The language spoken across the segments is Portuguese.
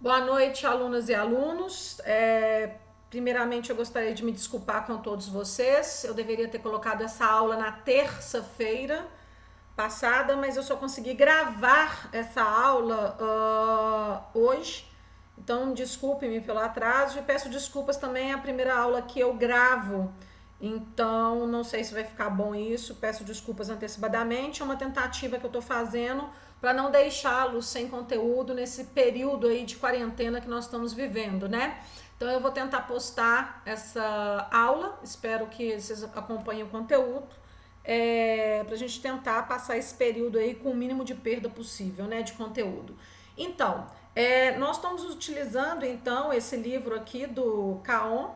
Boa noite, alunas e alunos. Primeiramente, eu gostaria de me desculpar com todos vocês. Eu deveria ter colocado essa aula na terça-feira passada, mas eu só consegui gravar essa aula hoje. Então, desculpe-me pelo atraso e peço desculpas também, é a primeira aula que eu gravo. Então, não sei se vai ficar bom isso, peço desculpas antecipadamente. É uma tentativa que eu estou fazendo para não deixá-los sem conteúdo nesse período aí de quarentena que nós estamos vivendo, né? Então, eu vou tentar postar essa aula, espero que vocês acompanhem o conteúdo, para a gente tentar passar esse período aí com o mínimo de perda possível, né, de conteúdo. Então, nós estamos utilizando então esse livro aqui do Caon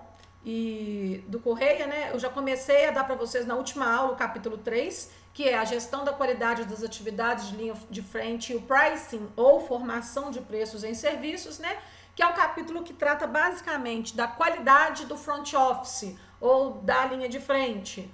e do Correia, né? Eu já comecei a dar para vocês na última aula o capítulo 3, que é a gestão da qualidade das atividades de linha de frente e o pricing ou formação de preços em serviços, né? Que é um capítulo que trata basicamente da qualidade do front office ou da linha de frente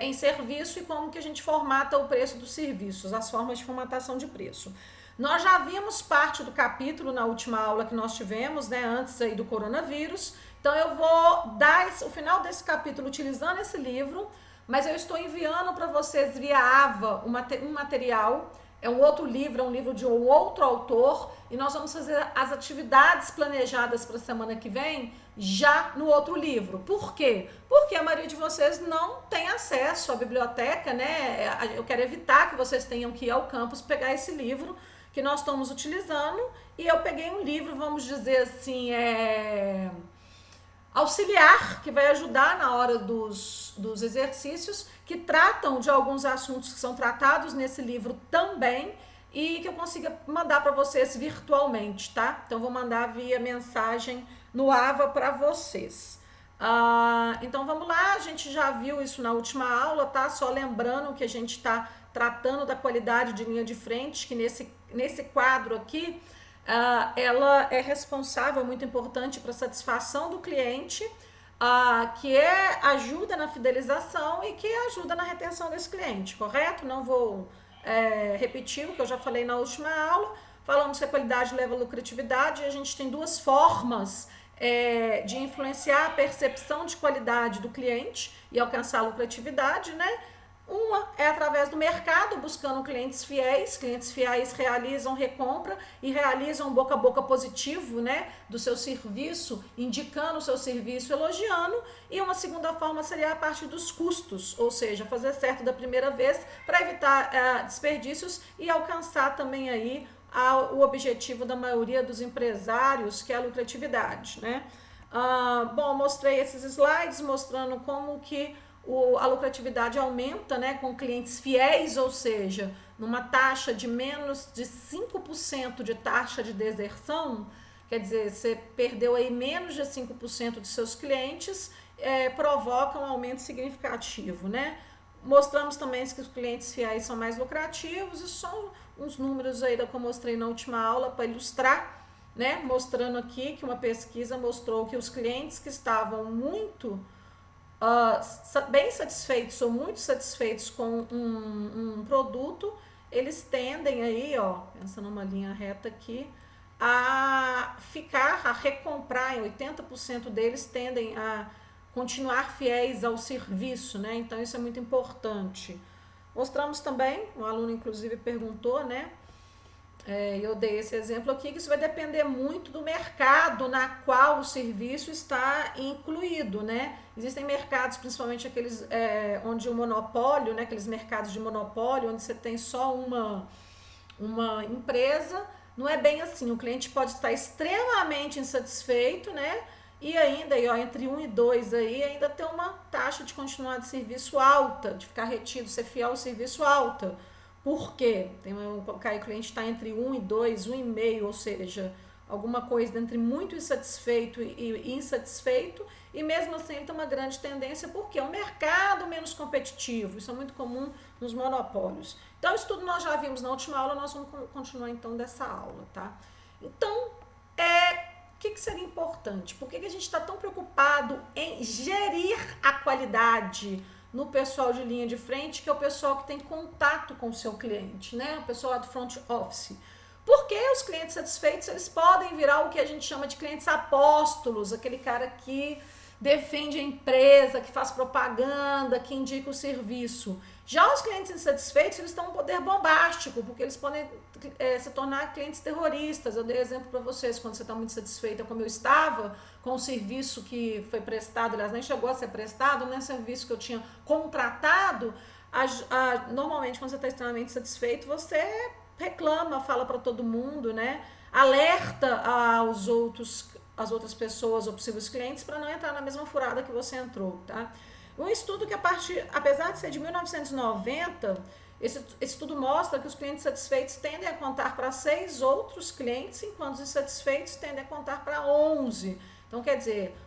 em serviço e como que a gente formata o preço dos serviços, as formas de formatação de preço. Nós já vimos parte do capítulo na última aula que nós tivemos, né, antes aí do coronavírus. Então eu vou dar o final desse capítulo utilizando esse livro, mas eu estou enviando para vocês via AVA um material, é um outro livro, é um livro de um outro autor, e nós vamos fazer as atividades planejadas para a semana que vem já no outro livro. Por quê? Porque a maioria de vocês não tem acesso à biblioteca, né? Eu quero evitar que vocês tenham que ir ao campus pegar esse livro que nós estamos utilizando, e eu peguei um livro, vamos dizer assim, auxiliar, que vai ajudar na hora dos exercícios, que tratam de alguns assuntos que são tratados nesse livro também, e que eu consiga mandar para vocês virtualmente, tá? Então, vou mandar via mensagem no AVA para vocês. Então, vamos lá, a gente já viu isso na última aula, tá? Só lembrando que a gente está tratando da qualidade de linha de frente, que nesse quadro aqui, ela é responsável, muito importante, para a satisfação do cliente, que ajuda na fidelização e que ajuda na retenção desse cliente, correto? Não vou repetir o que eu já falei na última aula. Falamos que a qualidade leva a lucratividade, e a gente tem duas formas de influenciar a percepção de qualidade do cliente e alcançar a lucratividade, né? Uma é através do mercado, buscando clientes fiéis. Clientes fiéis realizam recompra e realizam boca a boca positivo, né, do seu serviço, indicando o seu serviço, elogiando. E uma segunda forma seria a parte dos custos, ou seja, fazer certo da primeira vez para evitar desperdícios e alcançar também aí o objetivo da maioria dos empresários, que é a lucratividade, né? Bom, mostrei esses slides mostrando como que a lucratividade aumenta, né, com clientes fiéis, ou seja, numa taxa de menos de 5% de taxa de deserção, quer dizer, você perdeu aí menos de 5% de seus clientes, provoca um aumento significativo, né? Mostramos também que os clientes fiéis são mais lucrativos, e são uns números aí que eu mostrei na última aula para ilustrar, né? Mostrando aqui que uma pesquisa mostrou que os clientes que estavam muito bem satisfeitos ou muito satisfeitos com um produto, eles tendem aí, ó, pensando numa linha reta aqui, a recomprar, em 80% deles tendem a continuar fiéis ao serviço, né? Então isso é muito importante. Mostramos também, um aluno inclusive perguntou, né? Eu dei esse exemplo aqui, que isso vai depender muito do mercado na qual o serviço está incluído, né? Existem mercados, principalmente aqueles onde o monopólio, né? Aqueles mercados de monopólio, onde você tem só uma empresa, não é bem assim. O cliente pode estar extremamente insatisfeito, né? E ainda, aí, ó, entre 1 e 2 aí, ainda tem uma taxa de continuidade de serviço alta, de ficar retido, ser fiel ao serviço alta. Por quê? O cliente está entre 1 e 2, 1,5, ou seja, alguma coisa entre muito insatisfeito e insatisfeito, e mesmo assim ele tem uma grande tendência, porque é um mercado menos competitivo. Isso é muito comum nos monopólios. Então, isso tudo nós já vimos na última aula, nós vamos continuar então dessa aula, tá? Então, o que seria importante? Por que a gente está tão preocupado em gerir a qualidade no pessoal de linha de frente, que é o pessoal que tem contato com o seu cliente, né? O pessoal lá do front office. Porque os clientes satisfeitos, eles podem virar o que a gente chama de clientes apóstolos, aquele cara que defende a empresa, que faz propaganda, que indica o serviço. Já os clientes insatisfeitos, eles têm um poder bombástico, porque eles podem se tornar clientes terroristas. Eu dei exemplo para vocês, quando você está muito satisfeita, como eu estava, com o serviço que foi prestado, aliás, nem chegou a ser prestado, né? Serviço que eu tinha contratado. Normalmente, quando você está extremamente satisfeito, você reclama, fala para todo mundo, né? Alerta as outras pessoas ou possíveis clientes para não entrar na mesma furada que você entrou, tá? Um estudo que apesar de ser de 1990, esse estudo mostra que os clientes satisfeitos tendem a contar para 6 outros clientes, enquanto os insatisfeitos tendem a contar para 11. Então, quer dizer,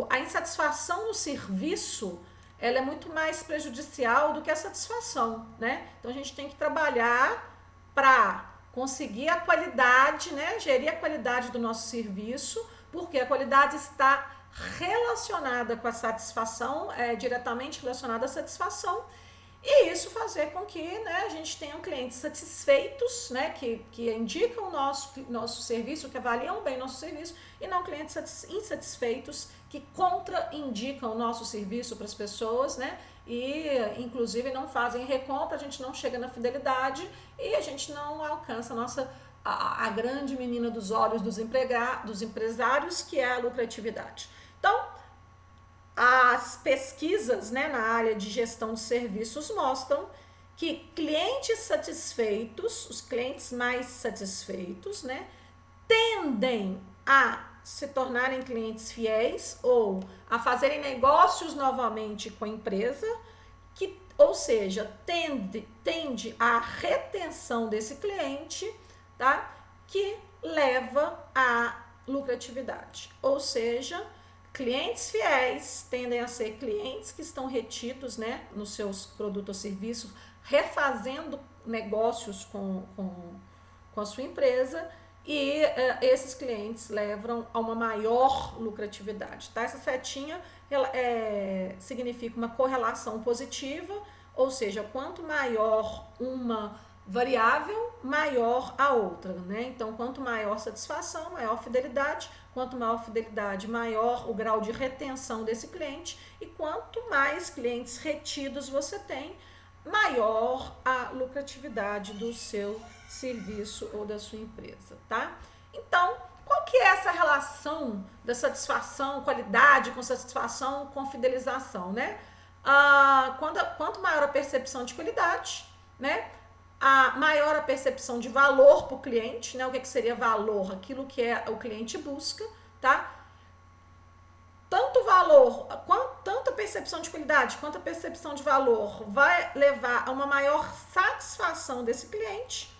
a insatisfação no serviço, ela é muito mais prejudicial do que a satisfação, né? Então, a gente tem que trabalhar para conseguir a qualidade, né? Gerir a qualidade do nosso serviço, porque a qualidade está relacionada com a satisfação, diretamente relacionada à satisfação, e isso fazer com que, né, a gente tenha clientes satisfeitos, né, que indicam o nosso serviço, que avaliam bem nosso serviço, e não clientes insatisfeitos que contraindicam o nosso serviço para as pessoas, né, e inclusive não fazem recompra, a gente não chega na fidelidade e a gente não alcança a grande menina dos olhos dos empresários, que é a lucratividade. Então, as pesquisas, né, na área de gestão de serviços mostram que clientes satisfeitos, os clientes mais satisfeitos, né, tendem a se tornarem clientes fiéis ou a fazerem negócios novamente com a empresa, ou seja, tende à retenção desse cliente, tá? Que leva à lucratividade. Ou seja, clientes fiéis tendem a ser clientes que estão retidos, né, nos seus produtos ou serviços, refazendo negócios com a sua empresa, e esses clientes levam a uma maior lucratividade, tá? Essa setinha significa uma correlação positiva, ou seja, quanto maior uma variável, maior a outra, né? Então, quanto maior satisfação, maior fidelidade, quanto maior fidelidade, maior o grau de retenção desse cliente, e quanto mais clientes retidos você tem, maior a lucratividade do seu serviço ou da sua empresa, tá? Então, qual que é essa relação da satisfação, qualidade com satisfação com fidelização, né? Quanto maior a percepção de qualidade, né, a maior a percepção de valor para o cliente, né? O que seria valor? Aquilo que o cliente busca, tá? Tanto a percepção de qualidade quanto a percepção de valor vai levar a uma maior satisfação desse cliente,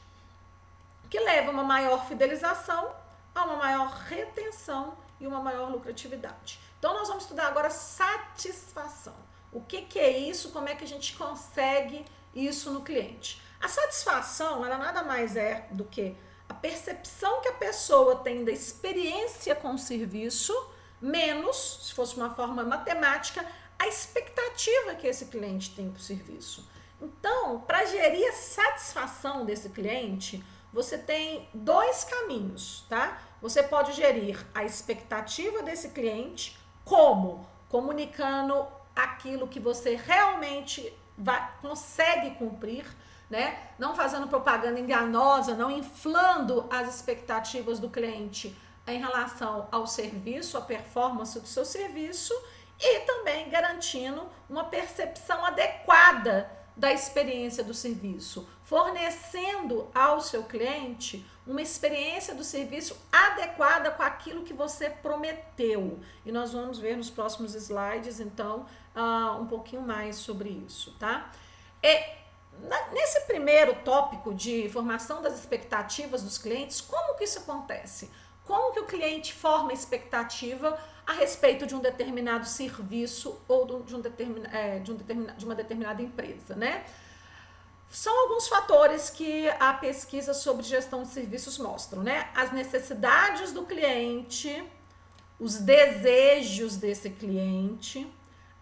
que leva a uma maior fidelização, a uma maior retenção e uma maior lucratividade. Então, nós vamos estudar agora satisfação. O que é isso? Como é que a gente consegue isso no cliente? A satisfação, ela nada mais é do que a percepção que a pessoa tem da experiência com o serviço, menos, se fosse uma forma matemática, a expectativa que esse cliente tem para o serviço. Então, para gerir a satisfação desse cliente, você tem 2 caminhos, tá? Você pode gerir a expectativa desse cliente, como comunicando aquilo que você realmente consegue cumprir, né? Não fazendo propaganda enganosa, não inflando as expectativas do cliente em relação ao serviço, à performance do seu serviço, e também garantindo uma percepção adequada da experiência do serviço, fornecendo ao seu cliente uma experiência do serviço adequada com aquilo que você prometeu. E nós vamos ver nos próximos slides, então, um pouquinho mais sobre isso, tá? Nesse primeiro tópico de formação das expectativas dos clientes, como que isso acontece? Como que o cliente forma expectativa a respeito de um determinado serviço ou de uma determinada empresa, né? São alguns fatores que a pesquisa sobre gestão de serviços mostram, né? As necessidades do cliente, os desejos desse cliente,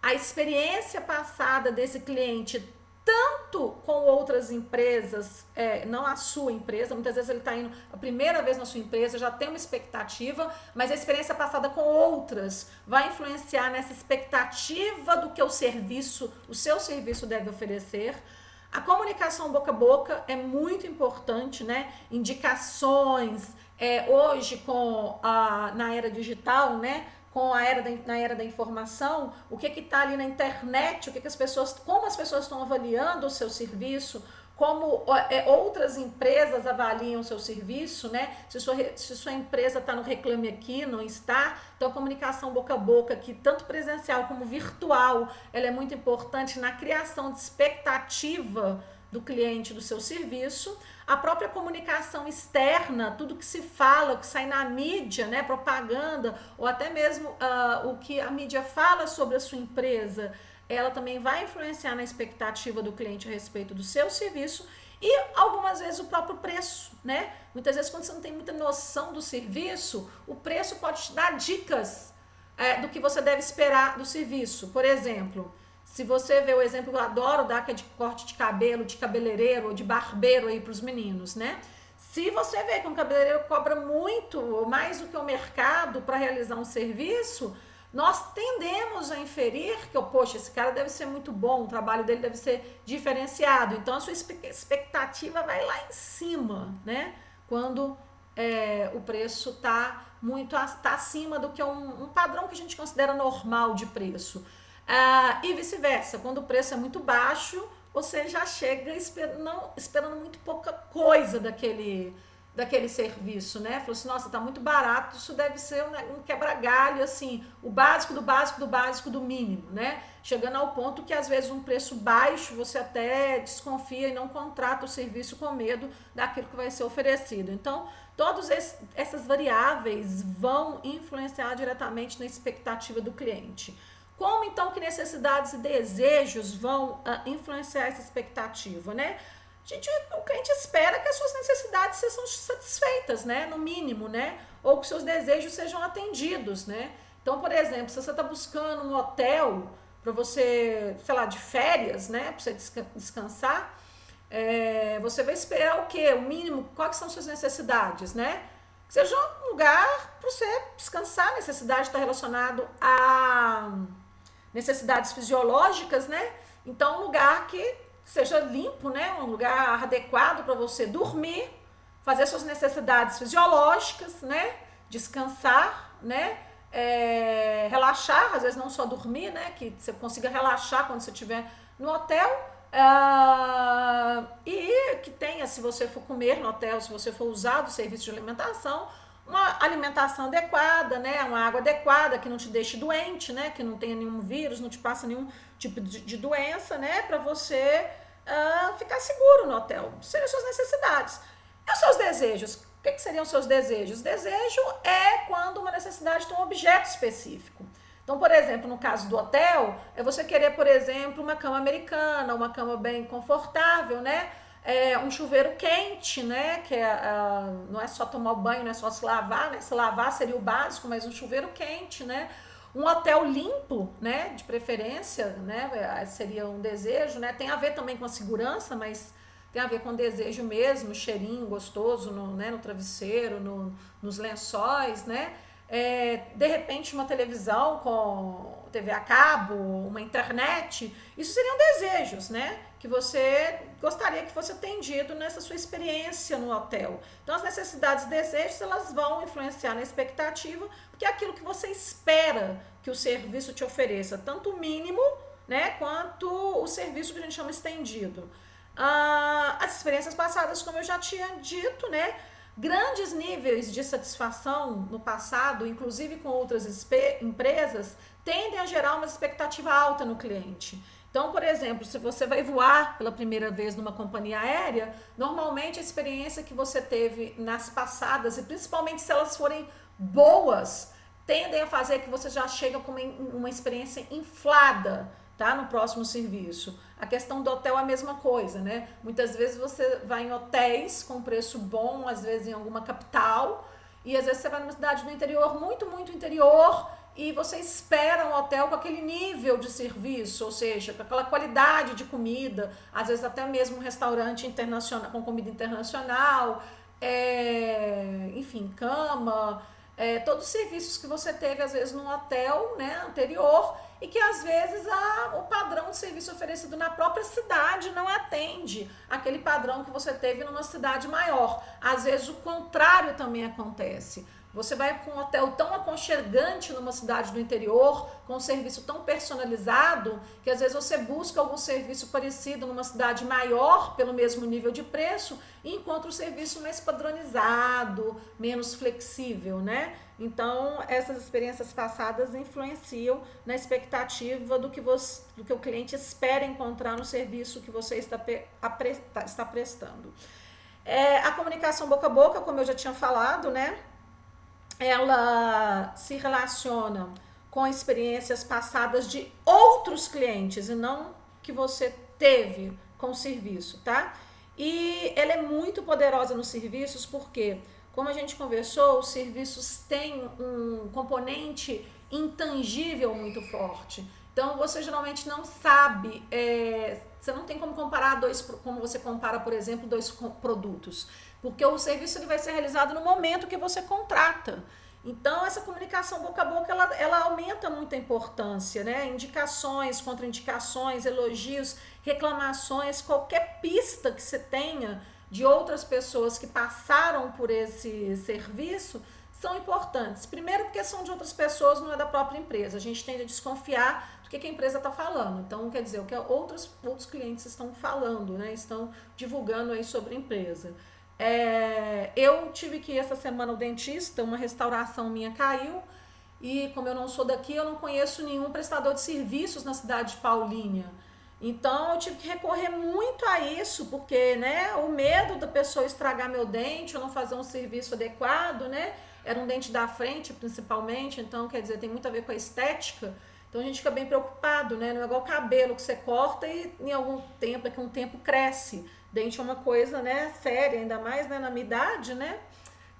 a experiência passada desse cliente tanto com outras empresas, não a sua empresa, muitas vezes ele está indo a primeira vez na sua empresa, já tem uma expectativa, mas a experiência passada com outras vai influenciar nessa expectativa do que o seu serviço deve oferecer. A comunicação boca a boca é muito importante, né? Indicações, hoje na era digital, né? Na era da informação, o que está ali na internet, como as pessoas estão avaliando o seu serviço, como outras empresas avaliam o seu serviço, né? Se sua empresa está no Reclame Aqui, não está, então a comunicação boca a boca, que tanto presencial como virtual, ela é muito importante na criação de expectativa do cliente do seu serviço. A própria comunicação externa, tudo que se fala, o que sai na mídia, né, propaganda, ou até mesmo o que a mídia fala sobre a sua empresa, ela também vai influenciar na expectativa do cliente a respeito do seu serviço. E algumas vezes o próprio preço, né? Muitas vezes quando você não tem muita noção do serviço, o preço pode te dar dicas do que você deve esperar do serviço. Por exemplo, se você vê o exemplo que eu adoro dar, que é de corte de cabelo, de cabeleireiro ou de barbeiro aí para os meninos, né? Se você vê que um cabeleireiro cobra muito, ou mais do que o mercado para realizar um serviço, nós tendemos a inferir que, poxa, esse cara deve ser muito bom, o trabalho dele deve ser diferenciado. Então, a sua expectativa vai lá em cima, né? Quando o preço está acima do que é um padrão que a gente considera normal de preço. E vice-versa, quando o preço é muito baixo, você já chega esperando muito pouca coisa daquele serviço, né? Falou assim, nossa, tá muito barato, isso deve ser um quebra-galho, assim, o básico do básico do básico do mínimo, né? Chegando ao ponto que às vezes um preço baixo você até desconfia e não contrata o serviço com medo daquilo que vai ser oferecido. Então, todas essas variáveis vão influenciar diretamente na expectativa do cliente. Como então que necessidades e desejos vão influenciar essa expectativa, né? O cliente espera que as suas necessidades sejam satisfeitas, né? No mínimo, né? Ou que seus desejos sejam atendidos, né? Então, por exemplo, se você está buscando um hotel para você, sei lá, de férias, né? Para você descansar, você vai esperar o quê? O mínimo, quais são suas necessidades, né? Que seja um lugar para você descansar. A necessidade está relacionado a necessidades fisiológicas, né? Então, um lugar que seja limpo, né? Um lugar adequado para você dormir, fazer suas necessidades fisiológicas, né? Descansar, né? Relaxar, às vezes não só dormir, né? Que você consiga relaxar quando você estiver no hotel. E que tenha, se você for comer no hotel, se você for usar o serviço de alimentação, uma alimentação adequada, né? Uma água adequada que não te deixe doente, né? Que não tenha nenhum vírus, não te passa nenhum tipo de doença, né? Para você ficar seguro no hotel. Seriam suas necessidades. E os seus desejos? O que seriam os seus desejos? Desejo é quando uma necessidade tem um objeto específico. Então, por exemplo, no caso do hotel, é você querer, por exemplo, uma cama americana, uma cama bem confortável, né? Um chuveiro quente, né? Que não é só tomar o banho, não é só se lavar, né? Se lavar seria o básico, mas um chuveiro quente, né? Um hotel limpo, né? De preferência, né? Seria um desejo, né? Tem a ver também com a segurança, mas tem a ver com desejo mesmo, cheirinho gostoso no travesseiro, nos lençóis, né? De repente uma televisão com TV a cabo, uma internet, isso seriam desejos, né? Que você gostaria que fosse atendido nessa sua experiência no hotel. Então as necessidades e desejos, elas vão influenciar na expectativa, porque é aquilo que você espera que o serviço te ofereça, tanto o mínimo, né, quanto o serviço que a gente chama estendido. As experiências passadas, como eu já tinha dito, né, grandes níveis de satisfação no passado, inclusive com outras empresas, tendem a gerar uma expectativa alta no cliente. Então, por exemplo, se você vai voar pela primeira vez numa companhia aérea, normalmente a experiência que você teve nas passadas, e principalmente se elas forem boas, tendem a fazer que você já chega com uma experiência inflada, tá? No próximo serviço. A questão do hotel é a mesma coisa, né? Muitas vezes você vai em hotéis com preço bom, às vezes em alguma capital, e às vezes você vai numa cidade do interior, muito, muito interior, e você espera um hotel com aquele nível de serviço, ou seja, com aquela qualidade de comida, às vezes até mesmo um restaurante internacional com comida internacional, enfim, cama, todos os serviços que você teve às vezes num hotel, né, anterior, e que às vezes o padrão de serviço oferecido na própria cidade não atende aquele padrão que você teve numa cidade maior. Às vezes o contrário também acontece. Você vai com um hotel tão aconchegante numa cidade do interior, com um serviço tão personalizado, que às vezes você busca algum serviço parecido numa cidade maior, pelo mesmo nível de preço, e encontra um serviço mais padronizado, menos flexível, né? Então, essas experiências passadas influenciam na expectativa do que o cliente espera encontrar no serviço que você está prestando. A comunicação boca a boca, como eu já tinha falado, né? Ela se relaciona com experiências passadas de outros clientes e não que você teve com o serviço, tá? E ela é muito poderosa nos serviços porque, como a gente conversou, os serviços têm um componente intangível muito forte. Então, você geralmente não sabe, você não tem como comparar como você compara, por exemplo, dois produtos, porque o serviço ele vai ser realizado no momento que você contrata. Então, essa comunicação boca a boca, ela aumenta muito a importância, né? Indicações, contraindicações, elogios, reclamações, qualquer pista que você tenha de outras pessoas que passaram por esse serviço, são importantes. Primeiro porque são de outras pessoas, não é da própria empresa. A gente tende a desconfiar do que a empresa está falando. Então, quer dizer, o que outros clientes estão falando, né? Estão divulgando aí sobre a empresa. Eu tive que ir essa semana ao dentista, uma restauração minha caiu, e como eu não sou daqui, eu não conheço nenhum prestador de serviços na cidade de Paulínia. Então eu tive que recorrer muito a isso, porque, né, o medo da pessoa estragar meu dente, ou não fazer um serviço adequado, né? Era um dente da frente, principalmente, então, quer dizer, tem muito a ver com a estética. Então a gente fica bem preocupado, né? Não é igual cabelo que você corta e em algum tempo, daqui a um tempo cresce. Dente é uma coisa, né, séria, ainda mais, né, na minha idade, né?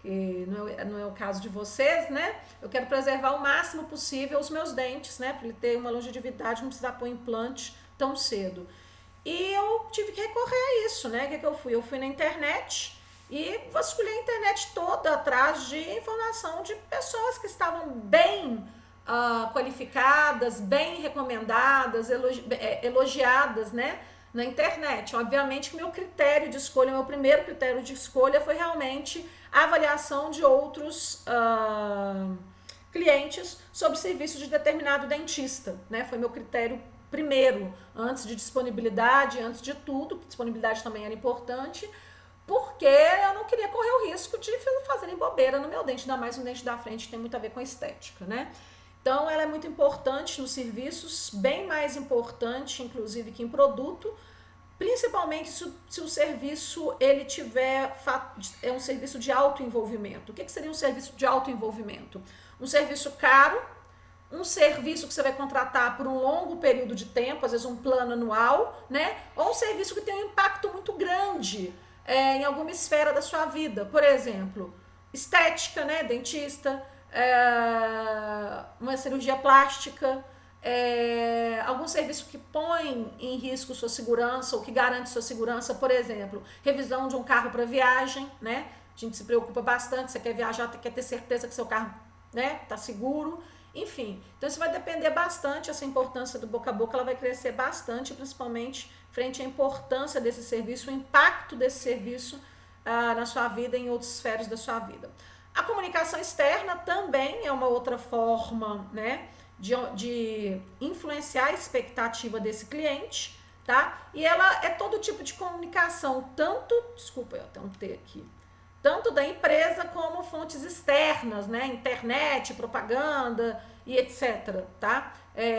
Que não é o caso de vocês, né? Eu quero preservar o máximo possível os meus dentes, né? Para ele ter uma longevidade, não precisar pôr implante tão cedo. E eu tive que recorrer a isso, né? O que eu fui? Eu fui na internet e vasculhei a internet toda atrás de informação de pessoas que estavam bem qualificadas, bem recomendadas, elogiadas, né? Na internet. Obviamente que meu critério de escolha, meu primeiro critério de escolha foi realmente a avaliação de outros clientes sobre serviço de determinado dentista, né? Foi meu critério primeiro, antes de disponibilidade, antes de tudo, que disponibilidade também era importante, porque eu não queria correr o risco de fazerem bobeira no meu dente, ainda mais no dente da frente, tem muito a ver com a estética, né? Então, ela é muito importante nos serviços, bem mais importante, inclusive, que em produto, principalmente se o serviço ele tiver um serviço de autoenvolvimento. O que seria um serviço de autoenvolvimento? Um serviço caro, um serviço que você vai contratar por um longo período de tempo, às vezes um plano anual, né? Ou um serviço que tem um impacto muito grande em alguma esfera da sua vida. Por exemplo, estética, né? Dentista, uma cirurgia plástica, algum serviço que põe em risco sua segurança ou que garante sua segurança, por exemplo, revisão de um carro para viagem, né? A gente se preocupa bastante, você quer viajar, quer ter certeza que seu carro, né, tá seguro, enfim. Então isso vai depender bastante, essa importância do boca a boca, ela vai crescer bastante, principalmente frente à importância desse serviço, o impacto desse serviço na sua vida e em outras esferas da sua vida. A comunicação externa também é uma outra forma, né, de influenciar a expectativa desse cliente, tá? E ela é todo tipo de comunicação, desculpa, eu tenho um T aqui, tanto da empresa como fontes externas, né, internet, propaganda e etc, tá?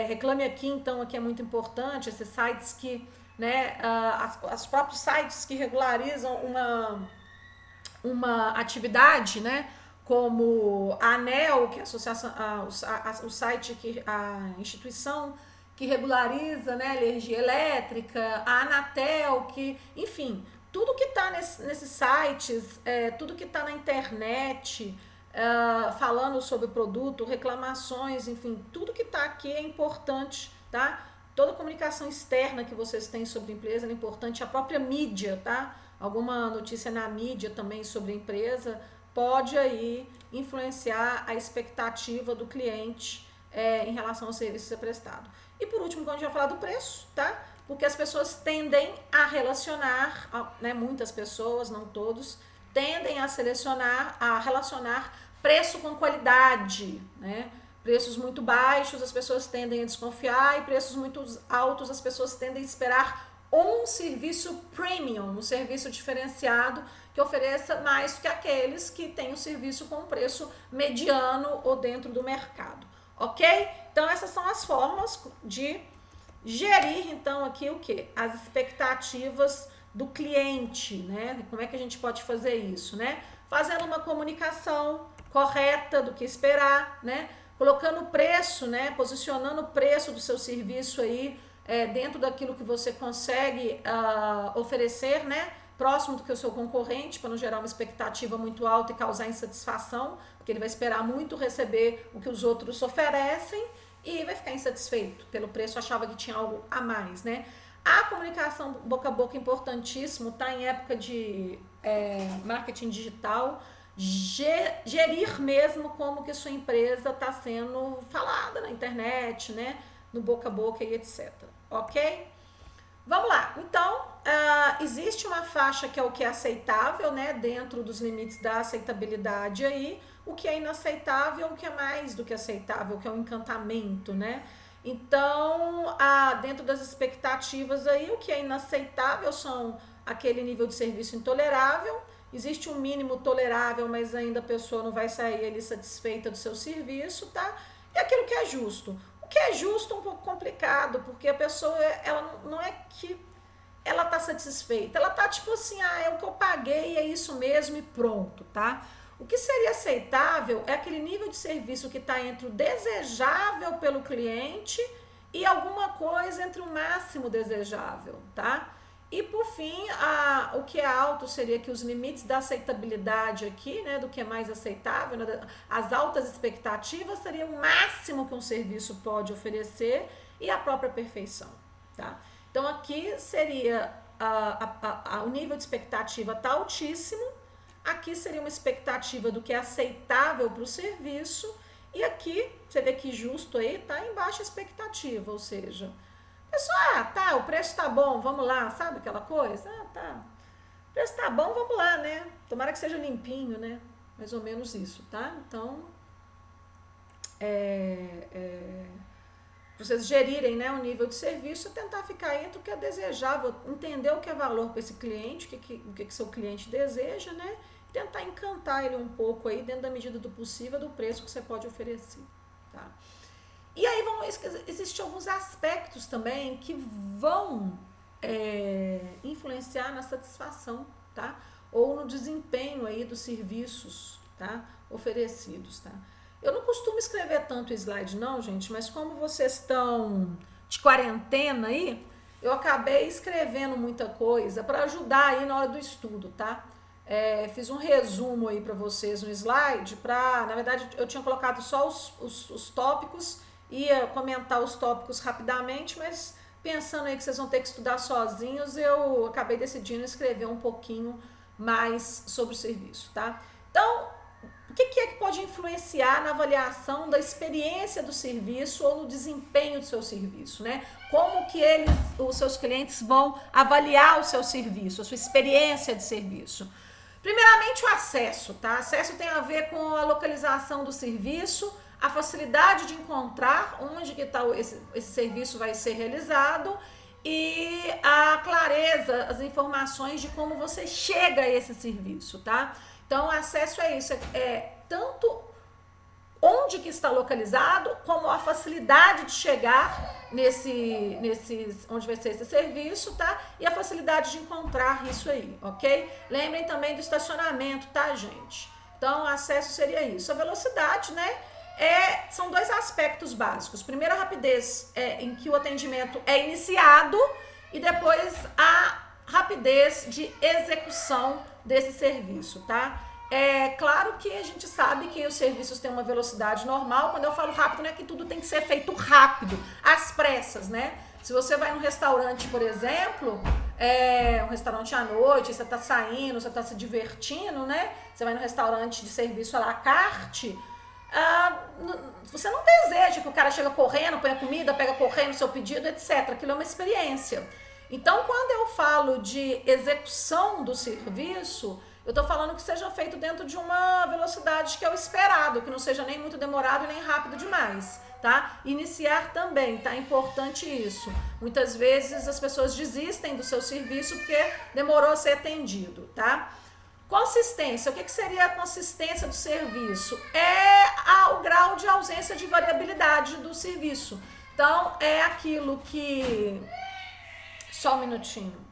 Reclame Aqui, então, aqui é muito importante, esses sites que, né, os próprios sites que regularizam uma atividade, né, como a ANEEL, que é a associação, o site, a instituição que regulariza, né, a energia elétrica, a Anatel, que, enfim, tudo que está nesses sites, tudo que está na internet, falando sobre o produto, reclamações, enfim, tudo que está aqui é importante, tá? Toda a comunicação externa que vocês têm sobre a empresa é importante, a própria mídia, tá? Alguma notícia na mídia também sobre a empresa pode aí influenciar a expectativa do cliente em relação ao serviço a ser prestado. E por último, quando a gente vai falar do preço, tá? Porque as pessoas tendem a relacionar, né, muitas pessoas, não todos, tendem a relacionar preço com qualidade, né? Preços muito baixos, as pessoas tendem a desconfiar, e preços muito altos, as pessoas tendem a esperar um serviço premium, um serviço diferenciado que ofereça mais do que aqueles que têm o serviço com preço mediano ou dentro do mercado, ok? Então essas são as formas de gerir então aqui o que? As expectativas do cliente, né? Como é que a gente pode fazer isso, né? Fazendo uma comunicação correta do que esperar, né? Colocando o preço, né? Posicionando o preço do seu serviço aí dentro daquilo que você consegue oferecer, né? Próximo do que o seu concorrente, para não gerar uma expectativa muito alta e causar insatisfação, porque ele vai esperar muito receber o que os outros oferecem e vai ficar insatisfeito pelo preço, achava que tinha algo a mais, né? A comunicação boca a boca é importantíssimo, tá? Em época de marketing digital, gerir mesmo como que sua empresa está sendo falada na internet, né? No boca a boca e etc. Ok? Vamos lá. Então, existe uma faixa que é o que é aceitável, né? Dentro dos limites da aceitabilidade aí. O que é inaceitável, o que é mais do que aceitável, o que é um encantamento, né? Então, dentro das expectativas aí, o que é inaceitável são aquele nível de serviço intolerável. Existe um mínimo tolerável, mas ainda a pessoa não vai sair ali satisfeita do seu serviço, tá? E aquilo que é justo. O que é justo é um pouco complicado, porque a pessoa, ela não é que ela tá satisfeita, ela tá tipo assim, é o que eu paguei, é isso mesmo e pronto, tá? O que seria aceitável é aquele nível de serviço que está entre o desejável pelo cliente e alguma coisa entre o máximo desejável, tá? E por fim, o que é alto seria que os limites da aceitabilidade aqui, né, do que é mais aceitável, né, as altas expectativas seria o máximo que um serviço pode oferecer e a própria perfeição, tá? Então aqui seria o nível de expectativa está altíssimo, aqui seria uma expectativa do que é aceitável para o serviço e aqui, você vê que justo aí, tá em baixa expectativa, ou seja, pessoal, tá, o preço tá bom, vamos lá, sabe aquela coisa? Tá, o preço tá bom, vamos lá, né? Tomara que seja limpinho, né? Mais ou menos isso, tá? Então, vocês gerirem, né, o nível de serviço, tentar ficar entre o que é desejável, entender o que é valor para esse cliente, o que seu cliente deseja, né? Tentar encantar ele um pouco aí, dentro da medida do possível, do preço que você pode oferecer, tá? E aí existem alguns aspectos também que vão influenciar na satisfação, tá? Ou no desempenho aí dos serviços, tá? Oferecidos, tá? Eu não costumo escrever tanto slide não, gente, mas como vocês estão de quarentena aí, eu acabei escrevendo muita coisa para ajudar aí na hora do estudo, tá? Fiz um resumo aí para vocês no slide, na verdade eu tinha colocado só os tópicos, ia comentar os tópicos rapidamente, mas pensando aí que vocês vão ter que estudar sozinhos, eu acabei decidindo escrever um pouquinho mais sobre o serviço, tá? Então, o que é que pode influenciar na avaliação da experiência do serviço ou no desempenho do seu serviço, né? Como que os seus clientes vão avaliar o seu serviço, a sua experiência de serviço? Primeiramente, o acesso, tá? Acesso tem a ver com a localização do serviço, a facilidade de encontrar onde que esse serviço vai ser realizado e a clareza, as informações de como você chega a esse serviço, tá? Então, o acesso é isso, tanto onde que está localizado, como a facilidade de chegar onde vai ser esse serviço, tá? E a facilidade de encontrar isso aí, ok? Lembrem também do estacionamento, tá, gente? Então, o acesso seria isso. A velocidade, né? São dois aspectos básicos. Primeiro, a rapidez em que o atendimento é iniciado e depois a rapidez de execução desse serviço, tá? É claro que a gente sabe que os serviços têm uma velocidade normal. Quando eu falo rápido, não é que tudo tem que ser feito rápido, às pressas, né? Se você vai num restaurante, por exemplo, um restaurante à noite, você tá saindo, você tá se divertindo, né? Você vai no restaurante de serviço à la carte, você não deseja que o cara chega correndo, põe a comida, pega correndo o seu pedido, etc. Aquilo é uma experiência. Então, quando eu falo de execução do serviço, eu estou falando que seja feito dentro de uma velocidade que é o esperado, que não seja nem muito demorado e nem rápido demais, tá? Iniciar também, tá? É importante isso. Muitas vezes as pessoas desistem do seu serviço porque demorou a ser atendido, tá? Consistência. O que seria a consistência do serviço? O grau de ausência de variabilidade do serviço. Então, é aquilo que... Só um minutinho.